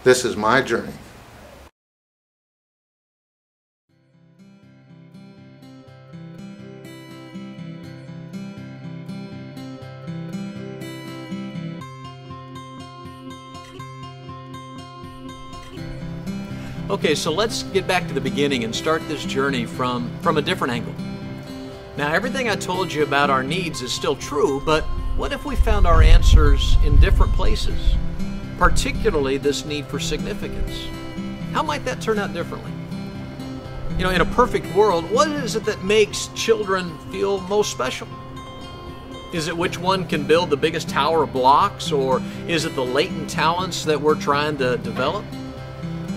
This is my journey. Okay, so let's get back to the beginning and start this journey from a different angle. Now, everything I told you about our needs is still true, but what if we found our answers in different places? Particularly this need for significance. How might that turn out differently? You know, in a perfect world, what is it that makes children feel most special? Is it which one can build the biggest tower of blocks, or is it the latent talents that we're trying to develop?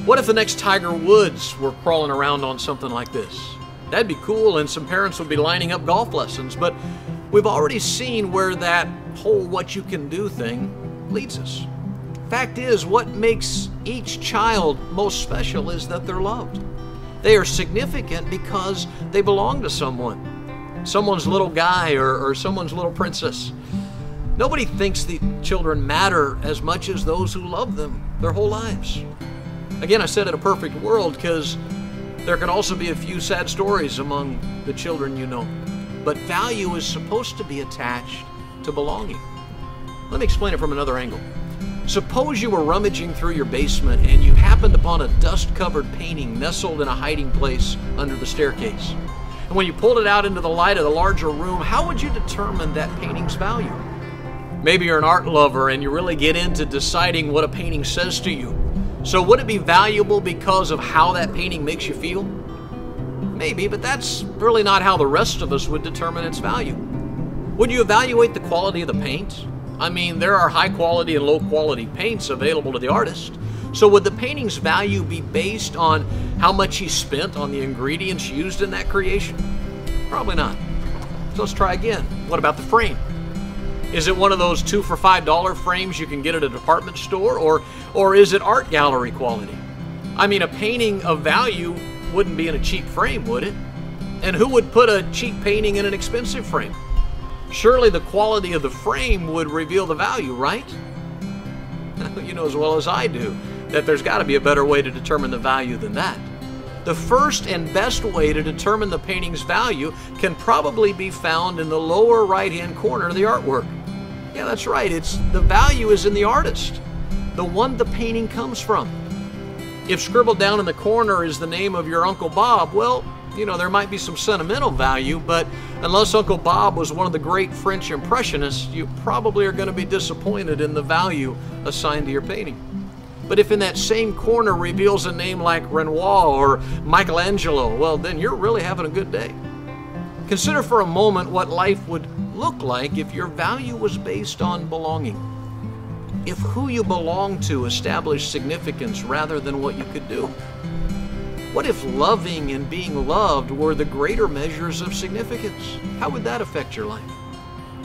What if the next Tiger Woods were crawling around on something like this? That'd be cool, and some parents would be lining up golf lessons, but we've already seen where that whole what you can do thing leads us. Fact is, what makes each child most special is that they're loved. They are significant because they belong to someone. Someone's little guy or someone's little princess. Nobody thinks the children matter as much as those who love them their whole lives. Again, I said in a perfect world because there can also be a few sad stories among the children you know. But value is supposed to be attached to belonging. Let me explain it from another angle. Suppose you were rummaging through your basement and you happened upon a dust-covered painting nestled in a hiding place under the staircase. And when you pulled it out into the light of the larger room, how would you determine that painting's value? Maybe you're an art lover and you really get into deciding what a painting says to you. So would it be valuable because of how that painting makes you feel? Maybe, but that's really not how the rest of us would determine its value. Would you evaluate the quality of the paint? I mean, there are high quality and low quality paints available to the artist. So would the painting's value be based on how much he spent on the ingredients used in that creation? Probably not. So let's try again. What about the frame? Is it one of those 2 for $5 frames you can get at a department store, or is it art gallery quality? I mean, a painting of value wouldn't be in a cheap frame, would it? And who would put a cheap painting in an expensive frame? Surely the quality of the frame would reveal the value, right? You know as well as I do that there's got to be a better way to determine the value than that. The first and best way to determine the painting's value can probably be found in the lower right-hand corner of the artwork. Yeah, that's right. The value is in the artist, the one the painting comes from. If scribbled down in the corner is the name of your Uncle Bob, well, you know, there might be some sentimental value, but unless Uncle Bob was one of the great French Impressionists, you probably are going to be disappointed in the value assigned to your painting. But if in that same corner reveals a name like Renoir or Michelangelo, well, then you're really having a good day. Consider for a moment what life would look like if your value was based on belonging. If who you belong to established significance rather than what you could do. What if loving and being loved were the greater measures of significance? How would that affect your life?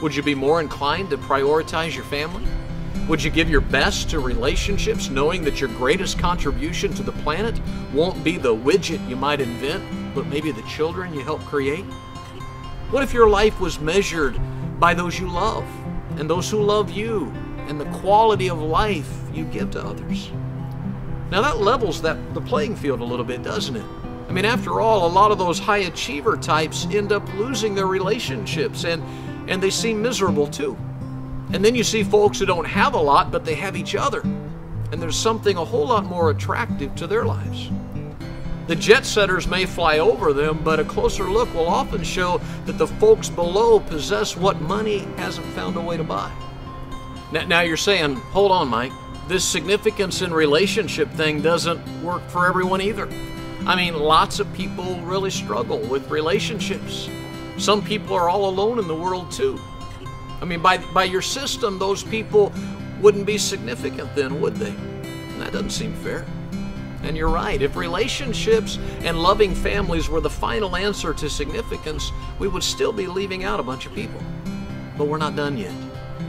Would you be more inclined to prioritize your family? Would you give your best to relationships knowing that your greatest contribution to the planet won't be the widget you might invent, but maybe the children you help create? What if your life was measured by those you love and those who love you and the quality of life you give to others? Now that levels the playing field a little bit, doesn't it? I mean, after all, a lot of those high achiever types end up losing their relationships and they seem miserable too. And then you see folks who don't have a lot, but they have each other. And there's something a whole lot more attractive to their lives. The jet setters may fly over them, but a closer look will often show that the folks below possess what money hasn't found a way to buy. Now you're saying, hold on, Mike, this significance in relationship thing doesn't work for everyone either. I mean, lots of people really struggle with relationships. Some people are all alone in the world too. I mean, by your system, those people wouldn't be significant then, would they? And that doesn't seem fair. And you're right. If relationships and loving families were the final answer to significance, we would still be leaving out a bunch of people. But we're not done yet.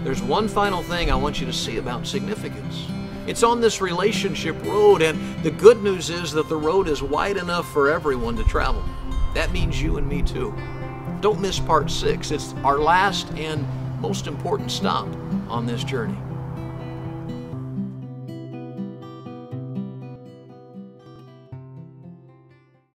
There's one final thing I want you to see about significance. It's on this relationship road, and the good news is that the road is wide enough for everyone to travel. That means you and me too. Don't miss part 6. It's our last and most important stop on this journey.